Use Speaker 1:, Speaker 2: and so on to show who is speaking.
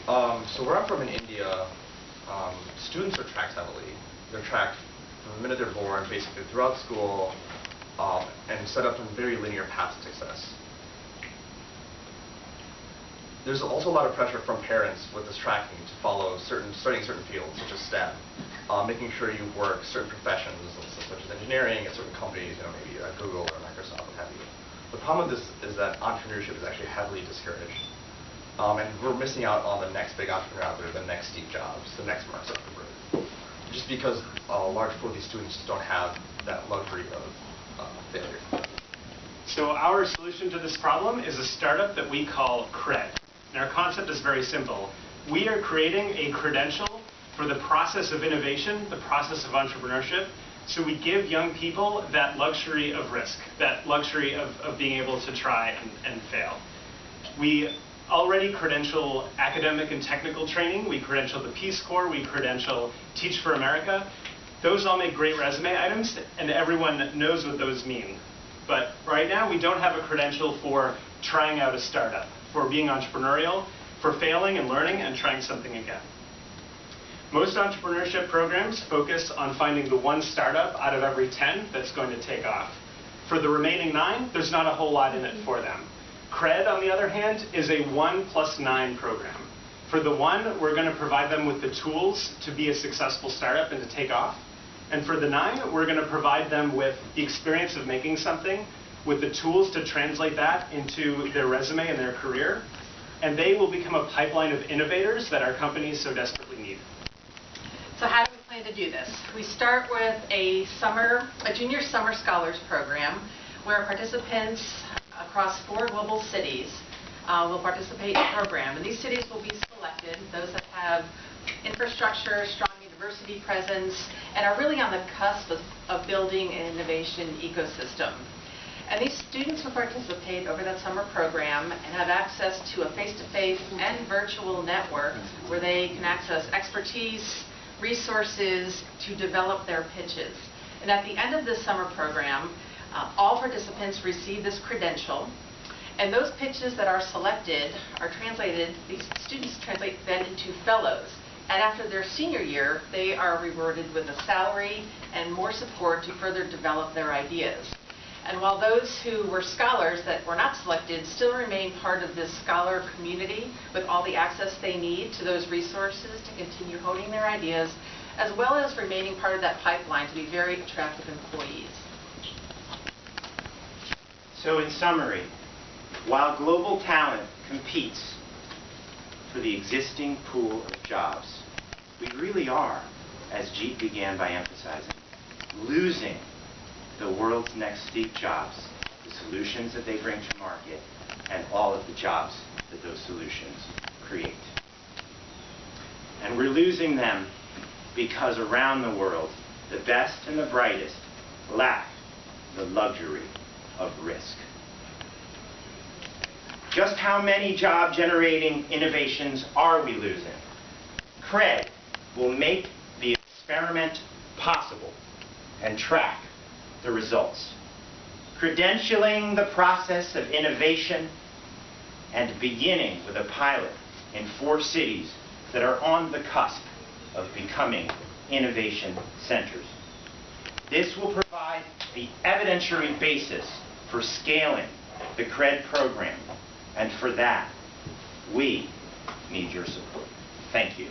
Speaker 1: So where I'm from in India, students are tracked heavily. They're tracked from the minute they're born, basically throughout school, and set up on very linear paths to success. There's also a lot of pressure from parents with this tracking to follow studying certain fields, such as STEM, making sure you work certain professions, such as engineering, at certain companies, maybe at Google or Microsoft, what have you. The problem with this is that entrepreneurship is actually heavily discouraged. And we're missing out on the next big entrepreneur out there, the next Steve Jobs, the next Mark Zuckerberg. Just because a large pool of these students just don't have that luxury of failure.
Speaker 2: So our solution to this problem is a startup that we call CRED. And our concept is very simple. We are creating a credential for the process of innovation, the process of entrepreneurship. So we give young people that luxury of risk, that luxury of being able to try and fail. We already credential academic and technical training. We credential the Peace Corps. We credential Teach for America. Those all make great resume items, and everyone knows what those mean. But right now, we don't have a credential for trying out a startup, for being entrepreneurial, for failing and learning and trying something again. Most entrepreneurship programs focus on finding the one startup out of every 10 that's going to take off. For the remaining 9, there's not a whole lot in it for them. CRED, on the other hand, is a 1+9 program. For the 1, we're going to provide them with the tools to be a successful startup and to take off. And for the 9, we're going to provide them with the experience of making something, with the tools to translate that into their resume and their career. And they will become a pipeline of innovators that our companies so desperately need.
Speaker 3: So how do we plan to do this? We start with a junior summer scholars program where participants across 4 global cities will participate in the program. And these cities will be selected, those that have infrastructure, strong university presence, and are really on the cusp of building an innovation ecosystem. And these students will participate over that summer program and have access to a face-to-face and virtual network where they can access expertise, resources to develop their pitches. And at the end of this summer program, all participants receive this credential, and those pitches that are selected are translated, these students translate then into fellows. And after their senior year, they are rewarded with a salary and more support to further develop their ideas. And while those who were scholars that were not selected still remain part of this scholar community with all the access they need to those resources to continue honing their ideas, as well as remaining part of that pipeline to be very attractive employees.
Speaker 4: So in summary, while global talent competes for the existing pool of jobs, we really are, as Jeet began by emphasizing, losing the world's next Steve Jobs, the solutions that they bring to market, and all of the jobs that those solutions create. And we're losing them because around the world, the best and the brightest lack the luxury of risk. Just how many job-generating innovations are we losing? CRED will make the experiment possible and track the results, credentialing the process of innovation and beginning with a pilot in 4 cities that are on the cusp of becoming innovation centers. This will provide the evidentiary basis for scaling the CRED program, and for that, we need your support. Thank you.